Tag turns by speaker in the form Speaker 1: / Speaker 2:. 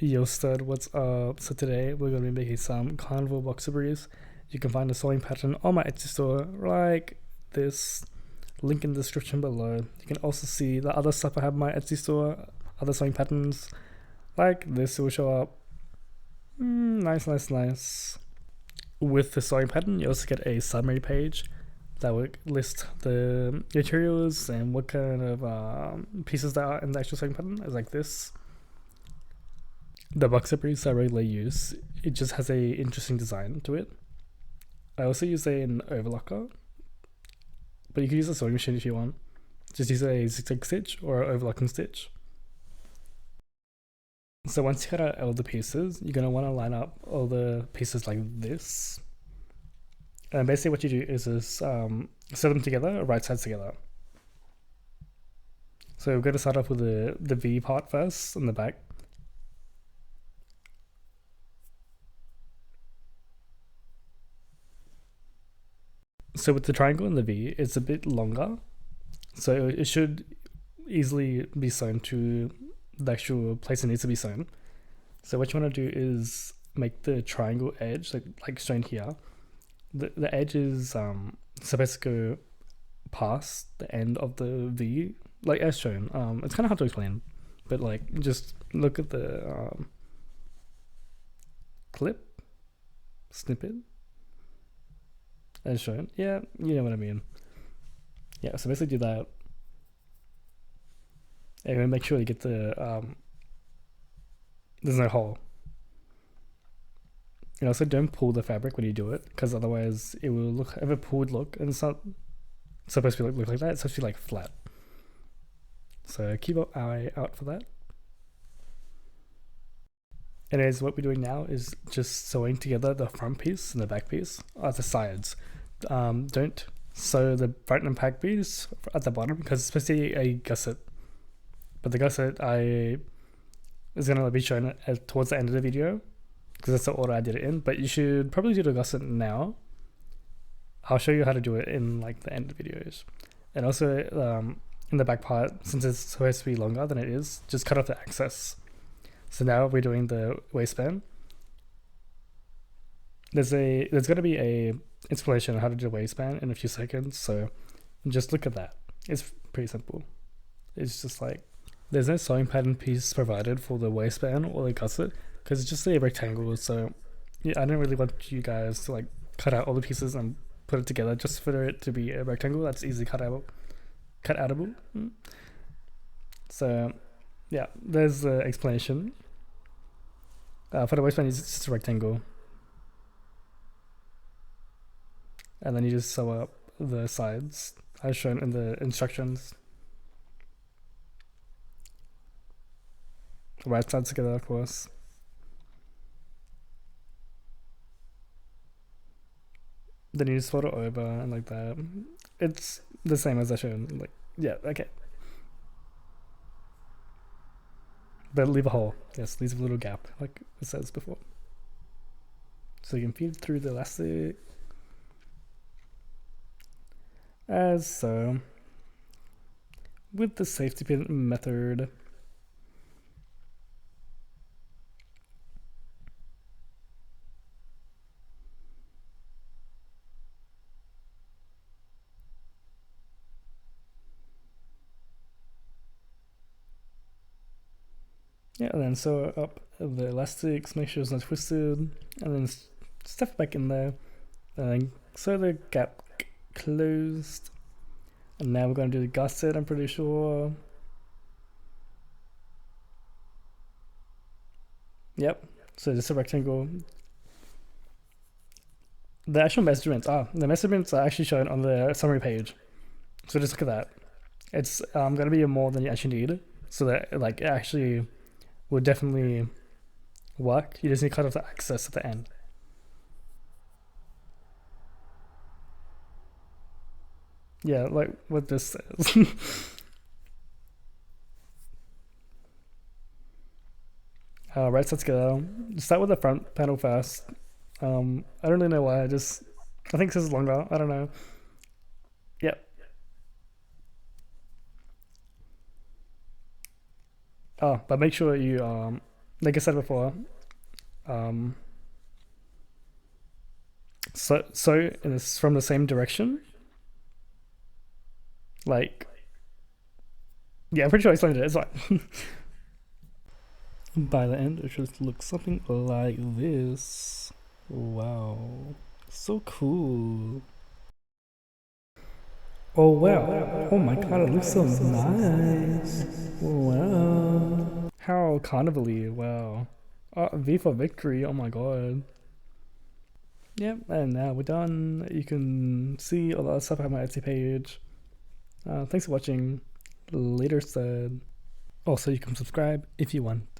Speaker 1: Yo stud, what's up? So today we're gonna be making some Carnival Boxer Briefs. You can find the sewing pattern on my Etsy store like this. Link in the description below. You can also see the other stuff I have on my Etsy store, other sewing patterns like this will show up. Nice. With the sewing pattern, you also get a summary page that will list the materials and what kind of pieces that are in the actual sewing pattern. It's like this. The boxer briefs I regularly use, it just has a interesting design to it. I also use an overlocker, but you can use a sewing machine if you want. Just use a zigzag stitch or an overlocking stitch. So once you cut out all the pieces, you're going to want to line up all the pieces like this. And basically what you do is just set them together, right sides together. So we're going to start off with the V part first on the back. So with the triangle and the V, it's a bit longer, so it should easily be sewn to the actual place it needs to be sewn. So what you want to do is make the triangle edge, like shown here. The edge is supposed to go past the end of the V, like as shown. It's kind of hard to explain, but like just look at the clip snippet as shown. Yeah, you know what I mean. Yeah, so basically do that. And make sure you get the there's no hole. And also don't pull the fabric when you do it, because otherwise it will have a pulled look, and it's not supposed to look like that. It's supposed to be like flat. So keep an eye out for that. Anyways, what we're doing now is just sewing together the front piece and the back piece at the sides. Don't sew the front and back piece at the bottom because it's supposed to be a gusset. But the gusset is going to be shown towards the end of the video because that's the order I did it in. But you should probably do the gusset now. I'll show you how to do it in like the end of videos. And also in the back part, since it's supposed to be longer than it is, just cut off the excess. So now we're doing the waistband. There's going to be a explanation on how to do a waistband in a few seconds, so just look at that. It's pretty simple. It's just like there's no sewing pattern piece provided for the waistband or the gusset because it's just a rectangle. So yeah, I don't really want you guys to like cut out all the pieces and put it together just for it to be a rectangle that's easily cut outable. So yeah, there's the explanation. For the waistband, it's just a rectangle. And then you just sew up the sides as shown in the instructions. Right sides together, of course. Then you just fold it over and like that. It's the same as I showed. Like, yeah, okay. But leave a hole. Yes, leave a little gap, like it says before. So you can feed through the elastic. As so, with the safety pin method. Yeah, and then sew up the elastics, make sure it's not twisted, and then stuff it back in there, and then sew the gap closed. And now we're going to do the gusset, I'm pretty sure. Yep, so just a rectangle. The actual measurements are actually shown on the summary page. So just look at that. It's going to be more than you actually need, so that like it actually will definitely work. You just need to cut off the excess at the end. Yeah, like what this says. Right sides together. Start with the front panel first. I don't really know why. I think this is longer. I don't know. Yep. Oh, but make sure you like I said before, um, so and it's from the same direction. Like, yeah, I'm pretty sure I explained it. It's fine. By the end, it should look something like this. Wow, so cool. Oh wow! Oh my god, it looks so nice. Wow. How carnival-y, wow. V for victory, oh my god. Yep, and now we're done. You can see all the other stuff on my Etsy page. Thanks for watching. Later said. Also, you can subscribe if you want.